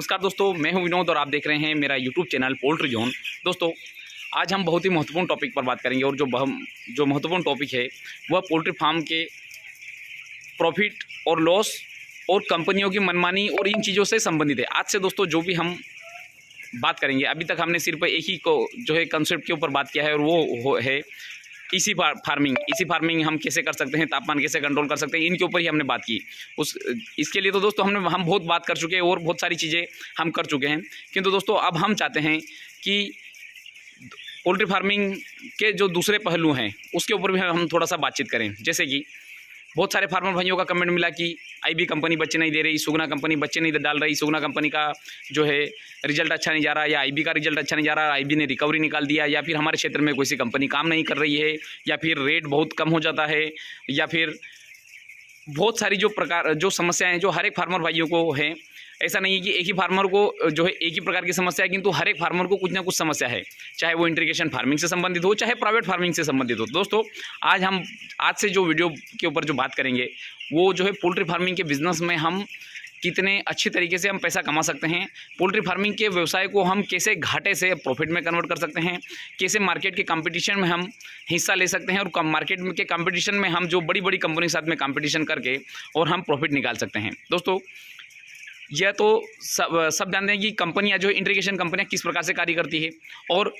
नमस्कार दोस्तों, मैं हूं विनोद और आप देख रहे हैं मेरा यूट्यूब चैनल पोल्ट्री जोन। दोस्तों, आज हम बहुत ही महत्वपूर्ण टॉपिक पर बात करेंगे और जो महत्वपूर्ण टॉपिक है वह पोल्ट्री फार्म के प्रॉफिट और लॉस और कंपनियों की मनमानी और इन चीज़ों से संबंधित है। आज से दोस्तों जो भी हम बात करेंगे, अभी तक हमने सिर्फ एक ही को जो है कंसेप्ट के ऊपर बात किया है और वो है इसी फार्मिंग हम कैसे कर सकते हैं, तापमान कैसे कंट्रोल कर सकते हैं, इनके ऊपर ही हमने बात की। इसके लिए तो दोस्तों हम बहुत बात कर चुके हैं और बहुत सारी चीज़ें हम कर चुके हैं। किंतु दोस्तों अब हम चाहते हैं कि पोल्ट्री फार्मिंग के जो दूसरे पहलू हैं उसके ऊपर भी हम थोड़ा सा बातचीत करें। जैसे कि बहुत सारे फार्मर भाइयों का कमेंट मिला कि आईबी कंपनी बच्चे नहीं दे रही, सुगना कंपनी बच्चे नहीं डाल रही, सुगना कंपनी का जो है रिजल्ट अच्छा नहीं जा रहा, या आईबी का रिजल्ट अच्छा नहीं जा रहा, आईबी ने रिकवरी निकाल दिया, या फिर हमारे क्षेत्र में कोई सी कंपनी काम नहीं कर रही है, या फिर रेट बहुत कम हो जाता है, या फिर बहुत सारी जो समस्याएं जो हर एक फार्मर भाइयों को हैं। ऐसा नहीं है कि एक ही फार्मर को जो है एक ही प्रकार की समस्या है, किंतु हर एक फार्मर को कुछ ना कुछ समस्या है, चाहे वो इंटीग्रेशन फार्मिंग से संबंधित हो, चाहे प्राइवेट फार्मिंग से संबंधित हो। दोस्तों आज से जो वीडियो के ऊपर जो बात करेंगे वो जो है पोल्ट्री फार्मिंग के बिजनेस में हम कितने अच्छी तरीके से हम पैसा कमा सकते हैं, पोल्ट्री फार्मिंग के व्यवसाय को हम कैसे घाटे से प्रॉफिट में कन्वर्ट कर सकते हैं, कैसे मार्केट के कंपटीशन में हम हिस्सा ले सकते हैं और मार्केट के कंपटीशन में हम जो बड़ी बड़ी कंपनी के साथ में कंपटीशन करके और हम प्रॉफिट निकाल सकते हैं। दोस्तों यह तो सब जानते हैं कि कंपनियां जो इंटीग्रेशन कंपनियां किस प्रकार से कार्य करती है और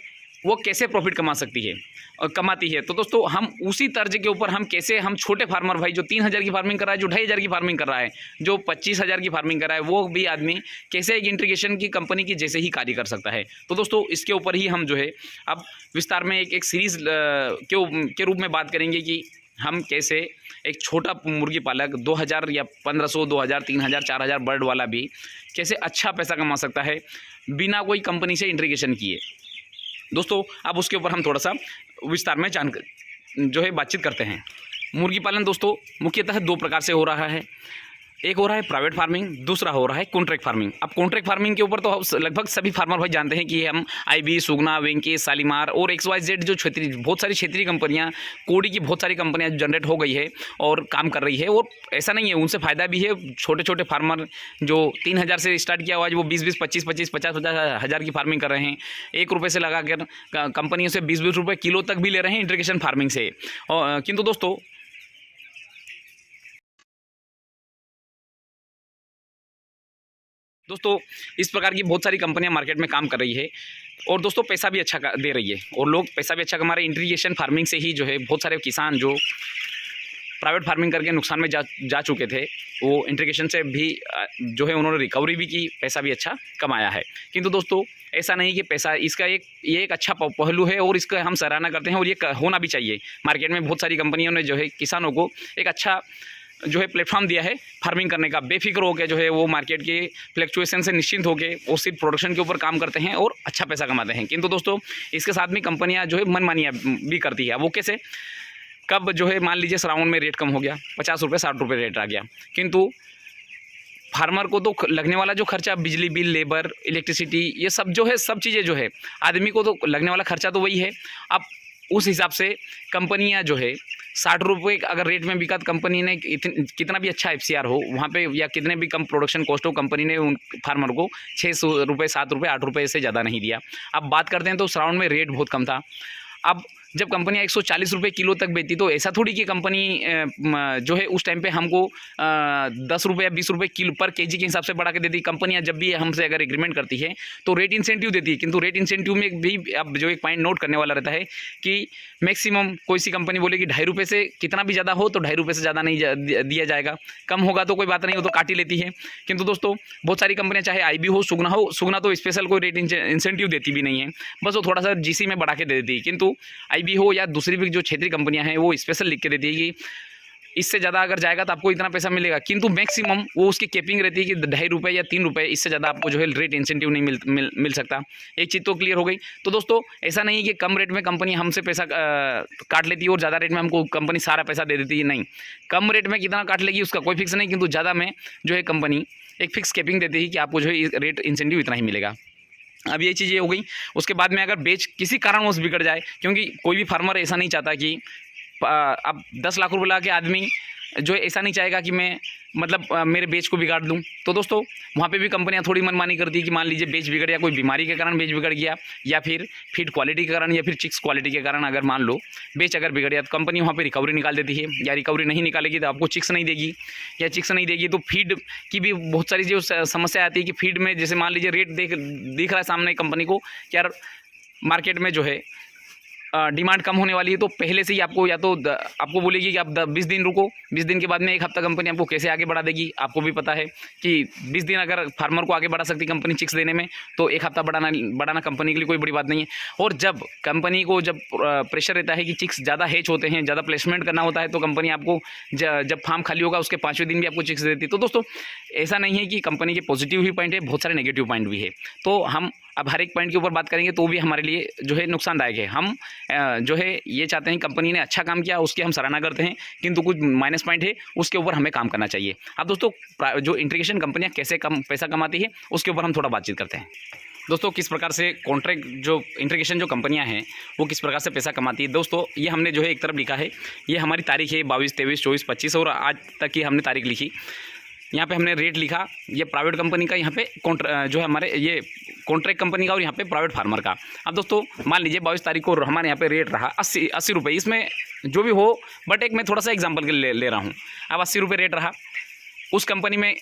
वो कैसे प्रॉफिट कमाती है। तो दोस्तों हम उसी तर्ज के ऊपर हम छोटे फार्मर भाई जो 3,000 की फार्मिंग कर रहा है, जो 2,500 की फार्मिंग कर रहा है, जो 25,000 की फार्मिंग कर रहा है, वो भी आदमी कैसे एक इंटीग्रेशन की कंपनी की जैसे ही कार्य कर सकता है। तो दोस्तों इसके ऊपर ही हम जो है अब विस्तार में एक सीरीज़ के रूप में बात करेंगे कि हम कैसे एक छोटा मुर्गी पालक 2,000 या 1,500, 2,000, 3,000, 4,000 बर्ड वाला भी कैसे अच्छा पैसा कमा सकता है बिना कोई कंपनी से इंटीग्रेशन किए। दोस्तों अब उसके ऊपर हम थोड़ा सा विस्तार में जो है बातचीत करते हैं। मुर्गी पालन दोस्तों मुख्यतः दो प्रकार से हो रहा है। एक हो रहा है प्राइवेट फार्मिंग, दूसरा हो रहा है कॉन्ट्रैक्ट फार्मिंग। अब कॉन्ट्रैक्ट फार्मिंग के ऊपर तो लगभग सभी फार्मर भाई जानते हैं कि हम आईबी, सुगना, वेंकी, शालीमार और XYZ जो बहुत सारी क्षेत्रीय कंपनियां, कोडी की बहुत सारी कंपनियां जनरेट हो गई है और काम कर रही है। और ऐसा नहीं है, उनसे फ़ायदा भी है। छोटे छोटे फार्मर जो 3,000 से स्टार्ट किया हुआ है, वो 20-20, 25-25, 50-50 हज़ार की फार्मिंग कर रहे हैं। ₹1 से लगा कर कंपनियों से 20-20 रुपये किलो तक भी ले रहे हैं इंटीग्रेशन फार्मिंग से। किंतु दोस्तों इस प्रकार की बहुत सारी कंपनियां मार्केट में काम कर रही है और दोस्तों पैसा भी अच्छा दे रही है और लोग पैसा भी अच्छा कमा रहे हैं। इंटीग्रेशन फार्मिंग से ही जो है बहुत सारे किसान जो प्राइवेट फार्मिंग करके नुकसान में जा चुके थे, वो इंटीग्रेशन से भी जो है उन्होंने रिकवरी भी की, पैसा भी अच्छा कमाया है। किंतु दोस्तों ऐसा नहीं कि पैसा इसका ये एक अच्छा पहलू है और इसका हम सराहना करते हैं और ये होना भी चाहिए। मार्केट में बहुत सारी कंपनियों ने जो है किसानों को एक अच्छा जो है प्लेटफॉर्म दिया है फार्मिंग करने का। बेफिक्र होकर जो है वो मार्केट के फ्लक्चुएशन से निश्चिंत होकर वो सिर्फ प्रोडक्शन के ऊपर काम करते हैं और अच्छा पैसा कमाते हैं। किंतु दोस्तों इसके साथ में कंपनियां जो है मनमानियां भी करती है। वो कैसे? कब जो है मान लीजिए श्रावण में रेट कम हो गया, 50 रुपये 60 रुपये रेट आ गया, किंतु फार्मर को तो लगने वाला जो खर्चा, बिजली बिल, लेबर, इलेक्ट्रिसिटी, ये सब जो है सब चीज़ें जो है आदमी को तो लगने वाला खर्चा तो वही है। अब उस हिसाब से कंपनियां जो है 60 रुपये अगर रेट में बिका, कंपनी ने कितना भी अच्छा FCR हो वहाँ पे, या कितने भी कम प्रोडक्शन कॉस्ट हो, कंपनी ने उन फार्मर को 6 रुपये, 7 रुपये, 8 रुपये से ज़्यादा नहीं दिया। अब बात करते हैं तो श्रावण में रेट बहुत कम था। अब जब कंपनियां 140 रुपये किलो तक बेचती, तो ऐसा थोड़ी कि कंपनी जो है उस टाइम पे हमको 10 रुपये या 20 रुपये किलो पर केजी के हिसाब से बढ़ा के देती। कंपनियां जब भी हमसे अगर एग्रीमेंट करती है तो रेट इंसेंटिव देती है, किंतु रेट इंसेंटिव में भी अब जो एक पॉइंट नोट करने वाला रहता है कि मैक्सिमम कोई सी कंपनी बोले कि 2.5 रुपये से कितना भी ज़्यादा हो तो 2.5 रुपये से ज़्यादा नहीं दिया जाएगा, कम होगा तो कोई बात नहीं, हो तो काट ही लेती है। किंतु दोस्तों बहुत सारी कंपनियां, चाहे आईबी हो, सुगना तो स्पेशल कोई रेट इंसेंटिव देती भी नहीं है, बस वो थोड़ा सा GC में बढ़ा के दे देती है। किंतु आईबी हो या दूसरी भी जो क्षेत्रीय कंपनियां हैं वो स्पेशल लिख के देती है कि इससे ज़्यादा अगर जाएगा तो आपको इतना पैसा मिलेगा, किंतु मैक्सिमम वो उसकी कैपिंग रहती है कि 2.5 रुपये या 3 रुपये, इससे ज़्यादा आपको जो है रेट इंसेंटिव नहीं मिल सकता। एक चीज़ तो क्लियर हो गई। तो दोस्तों ऐसा नहीं है कि कम रेट में कंपनी हमसे पैसा काट लेती है और ज़्यादा रेट में हमको कंपनी सारा पैसा दे देती है, नहीं। कम रेट में कितना काट लेगी उसका कोई फिक्स नहीं, किंतु ज़्यादा में जो है कंपनी एक फिक्स कैपिंग देती है कि आपको जो है रेट इंसेंटिव इतना ही मिलेगा। अब ये चीज़ें हो गई। उसके बाद में अगर बेच किसी कारणवश बिगड़ जाए, क्योंकि कोई भी फार्मर ऐसा नहीं चाहता कि अब 10 लाख रुपये ला के आदमी जो है ऐसा नहीं चाहेगा कि मैं मतलब मेरे बेच को बिगाड़ दूं। तो दोस्तों वहाँ पे भी कंपनियां थोड़ी मनमानी करती है कि मान लीजिए बेच बिगड़ गया, कोई बीमारी के कारण बेच बिगड़ गया, या फिर फीड क्वालिटी के कारण, या फिर चिक्स क्वालिटी के कारण अगर मान लो बेच अगर बिगड़ गया तो कंपनी वहाँ पे रिकवरी निकाल देती है, या रिकवरी नहीं निकालेगी तो आपको चिक्स नहीं देगी, या चिक्स नहीं देगी तो फीड की भी बहुत सारी जो समस्या आती है कि फीड में जैसे मान लीजिए रेट दिख रहा है सामने कंपनी को कि यार मार्केट में जो है डिमांड कम होने वाली है, तो पहले से ही आपको या तो आपको बोलेगी कि आप 20 दिन रुको, 20 दिन के बाद में एक हफ्ता कंपनी आपको कैसे आगे बढ़ा देगी। आपको भी पता है कि 20 दिन अगर फार्मर को आगे बढ़ा सकती कंपनी चिक्स देने में, तो एक हफ्ता बढ़ाना कंपनी के लिए कोई बड़ी बात नहीं है। और जब कंपनी को जब प्रेशर रहता है कि चिक्स ज़्यादा हैच होते हैं, ज़्यादा प्लेसमेंट करना होता है, तो कंपनी आपको जब फार्म खाली होगा उसके 5वें दिन भी आपको चिक्स देती है। तो दोस्तों ऐसा नहीं है कि कंपनी के पॉजिटिव ही पॉइंट है, बहुत सारे नेगेटिव पॉइंट भी है। तो हम अब हर एक पॉइंट के ऊपर बात करेंगे तो भी हमारे लिए जो है नुकसानदायक है। हम जो है ये चाहते हैं कंपनी ने अच्छा काम किया उसकी हम सराहना करते हैं, किंतु कुछ माइनस पॉइंट है उसके ऊपर हमें काम करना चाहिए। अब दोस्तों जो इंटीग्रेशन कंपनियां कैसे पैसा कमाती है उसके ऊपर हम थोड़ा बातचीत करते हैं। दोस्तों किस प्रकार से कॉन्ट्रैक्ट जो इंटीग्रेशन जो कंपनियां हैं वो किस प्रकार से पैसा कमाती है। दोस्तों ये हमने जो है एक तरफ लिखा है, ये हमारी तारीख है 22, 23, 24, 25 और आज तक की हमने तारीख लिखी। यहाँ पे हमने रेट लिखा, ये प्राइवेट कंपनी का, यहाँ पे जो है हमारे ये कॉन्ट्रैक्ट कंपनी का, और यहाँ पे प्राइवेट फार्मर का। अब दोस्तों मान लीजिए 22 तारीख को हमारे यहाँ पे रेट रहा 80 रुपये, इसमें जो भी हो बट एक मैं थोड़ा सा एग्जांपल के लिए ले रहा हूँ। अब 80 रुपये रेट रहा, उस कंपनी में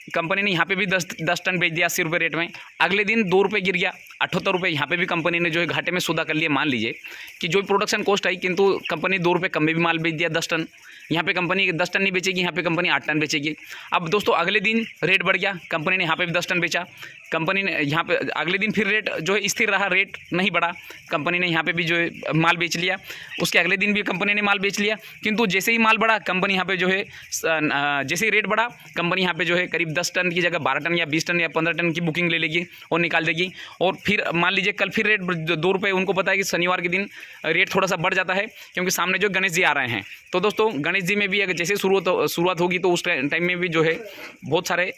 कंपनी ने यहाँ पे भी 10 टन बेच दिया 80 रुपये रेट में। अगले दिन 2 रुपये गिर गया, 78 रुपये, यहाँ पे भी कंपनी ने जो है घाटे में सौदा कर लिया। मान लीजिए कि जो प्रोडक्शन कॉस्ट आई, किंतु कंपनी 2 रुपये कम में भी माल बेच दिया 10 टन। यहाँ पे कंपनी 10 टन नहीं बेचेगी, यहाँ पे कंपनी 8 टन बेचेगी। अब दोस्तों अगले दिन रेट बढ़ गया, कंपनी ने यहाँ पे भी 10 टन बेचा, कंपनी ने यहाँ पे अगले दिन फिर रेट जो है स्थिर रहा, रेट नहीं बढ़ा, कंपनी ने यहाँ पे भी जो है माल बेच लिया। उसके अगले दिन भी कंपनी ने माल बेच लिया, किंतु जैसे ही माल बढ़ा कंपनी यहाँ पे जो है जैसे ही रेट बढ़ा कंपनी यहाँ पे जो है करीब 10 टन की जगह 12 टन या 20 टन या 15 टन की बुकिंग ले लेगी और निकाल देगी। और फिर मान लीजिए कल फिर रेट 2 रुपये, उनको पता है कि शनिवार के दिन रेट थोड़ा सा बढ़ जाता है क्योंकि सामने जो गणेश जी आ रहे हैं। तो दोस्तों गणेश जी में भी अगर जैसे शुरुआत होगी तो उस टाइम में भी जो है बहुत सारे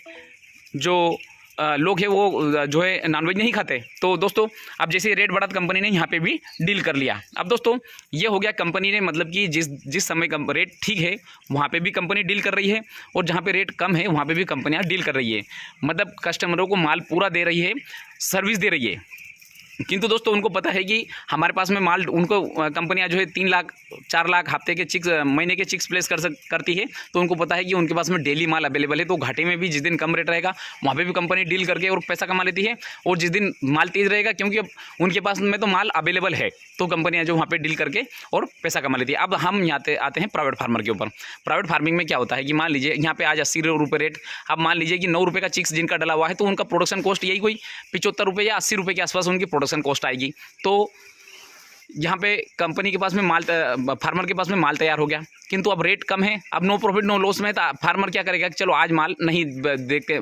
जो लोग हैं वो जो है नॉनवेज नहीं खाते। तो दोस्तों अब जैसे रेट बढ़ा तो कंपनी ने यहाँ पे भी डील कर लिया। अब दोस्तों ये हो गया कंपनी ने, मतलब कि जिस समय रेट ठीक है वहाँ पे भी कंपनी डील कर रही है, और जहाँ पे रेट कम है वहाँ पे भी कंपनियाँ डील कर रही है, मतलब कस्टमरों को माल पूरा दे रही है, सर्विस दे रही है। किंतु दोस्तों उनको पता है कि हमारे पास में माल, उनको कंपनियां जो है 3 लाख 4 लाख हफ्ते के चिक्स, महीने के चिक्स प्लेस करती है, तो उनको पता है कि उनके पास में डेली माल अवेलेबल है। तो घाटे में भी जिस दिन कम रेट रहेगा वहाँ पे भी कंपनी डील करके और पैसा कमा लेती है, और जिस दिन माल तेज़ रहेगा क्योंकि अब उनके पास में तो माल अवेलेबल है तो कंपनियाँ जो वहाँ पर डील करके और पैसा कमा लेती है। अब हम यहाँ आते हैं प्राइवेट फार्मर के ऊपर। प्राइवेट फार्मिंग में क्या होता है कि मान लीजिए यहाँ पे आज 80 रुपये रेट, अब मान लीजिए कि 9 रुपये का चिक्स जिनका डला हुआ है तो उनका प्रोडक्शन कॉस्ट यही कोई 75 रुपये या 80 रुपये के आसपास उनकी प्रोडक्शन कॉस्ट आएगी। तो यहाँ पे कंपनी के पास में माल, फार्मर के पास में माल तैयार हो गया, किंतु अब रेट कम है, अब नो प्रॉफिट नो लॉस में, तो फार्मर क्या करेगा कि चलो आज माल नहीं देखते,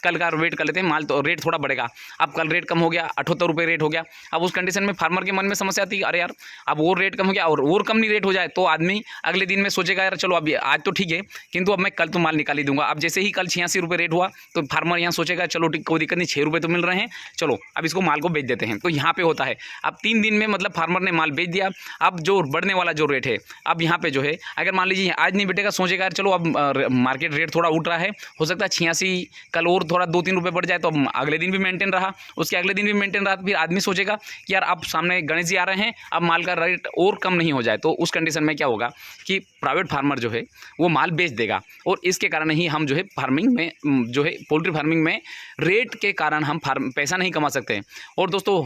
कल का वेट कर लेते हैं, माल तो रेट थोड़ा बढ़ेगा। अब कल रेट कम हो गया, 78 रुपये रेट हो गया। अब उस कंडीशन में फार्मर के मन में समस्या आती है, अरे यार अब और रेट कम हो गया और कम नहीं रेट हो जाए, तो आदमी अगले दिन में सोचेगा यार चलो अब आज तो ठीक है किंतु अब मैं कल तो माल निकाल ही दूंगा। अब जैसे ही कल 86 रुपये रेट हुआ तो फार्मर यहाँ सोचेगा चलो ठीक, कोई दिक्कत नहीं, 6 रुपये तो मिल रहे हैं, चलो अब इसको माल को बेच देते हैं। तो यहाँ पे होता है अब 3 दिन में मतलब फार्मर ने माल बेच दिया। अब जो बढ़ने वाला जो रेट है, अब यहाँ पे जो है अगर मान लीजिए आज नहीं बेटेगा, सोचेगा यार चलो अब मार्केट रेट थोड़ा उठ रहा है, हो सकता है 86 कल और थोड़ा 2-3 रुपये बढ़ जाए, तो अगले दिन भी मेंटेन रहा, उसके अगले दिन भी मेंटेन रहा, तो फिर आदमी सोचेगा कि यार अब सामने गणेश जी आ रहे हैं, अब माल का रेट और कम नहीं हो जाए। तो उस कंडीशन में क्या होगा कि प्राइवेट फार्मर जो है वो माल बेच देगा, और इसके कारण ही हम जो है फार्मिंग में जो है पोल्ट्री फार्मिंग में रेट के कारण हम पैसा नहीं कमा सकते। और दोस्तों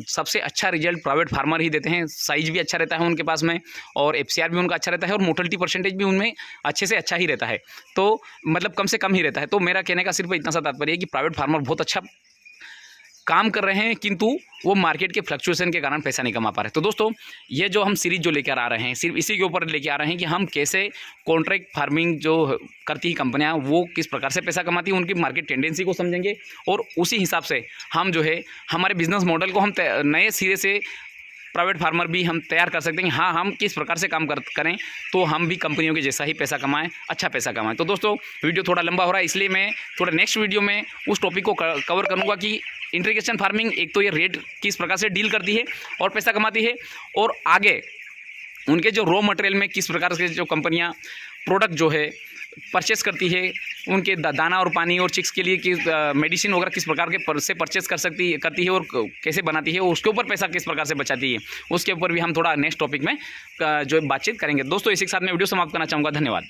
सबसे अच्छा रिजल्ट प्राइवेट फार्मर ही देते हैं, साइज भी अच्छा रहता है उनके पास में, और एफसीआर भी उनका अच्छा रहता है, और मोर्टेलिटी परसेंटेज भी उनमें अच्छे से अच्छा ही रहता है, तो मतलब कम से कम ही रहता है। तो मेरा कहने का सिर्फ इतना सा तात्पर्य है कि प्राइवेट फार्मर बहुत अच्छा काम कर रहे हैं, किंतु वो मार्केट के फ्लक्चुएशन के कारण पैसा नहीं कमा पा रहे। तो दोस्तों ये जो हम सीरीज जो लेकर आ रहे हैं सिर्फ इसी के ऊपर लेके आ रहे हैं कि हम कैसे कॉन्ट्रैक्ट फार्मिंग जो करती है कंपनियां वो किस प्रकार से पैसा कमाती है, उनकी मार्केट टेंडेंसी को समझेंगे, और उसी हिसाब से हम जो है हमारे बिजनेस मॉडल को हम नए सिरे से प्राइवेट फार्मर भी हम तैयार कर सकते हैं। हाँ, हम किस प्रकार से काम करें तो हम भी कंपनियों के जैसा ही पैसा कमाएं, अच्छा पैसा कमाएं। तो दोस्तों वीडियो थोड़ा लंबा हो रहा है, इसलिए मैं थोड़ा नेक्स्ट वीडियो में उस टॉपिक को कवर करूंगा कि इंटीग्रेशन फार्मिंग एक तो ये रेट किस प्रकार से डील करती है और पैसा कमाती है, और आगे उनके जो रॉ मटेरियल में किस प्रकार से जो कंपनियां प्रोडक्ट जो है परचेस करती है, उनके दाना और पानी और चिक्स के लिए कि मेडिसिन वगैरह किस प्रकार के से परचेस करती है और कैसे बनाती है, उसके ऊपर पैसा किस प्रकार से बचाती है, उसके ऊपर भी हम थोड़ा नेक्स्ट टॉपिक में जो बातचीत करेंगे। दोस्तों इसी के साथ मैं वीडियो समाप्त करना चाहूँगा। धन्यवाद।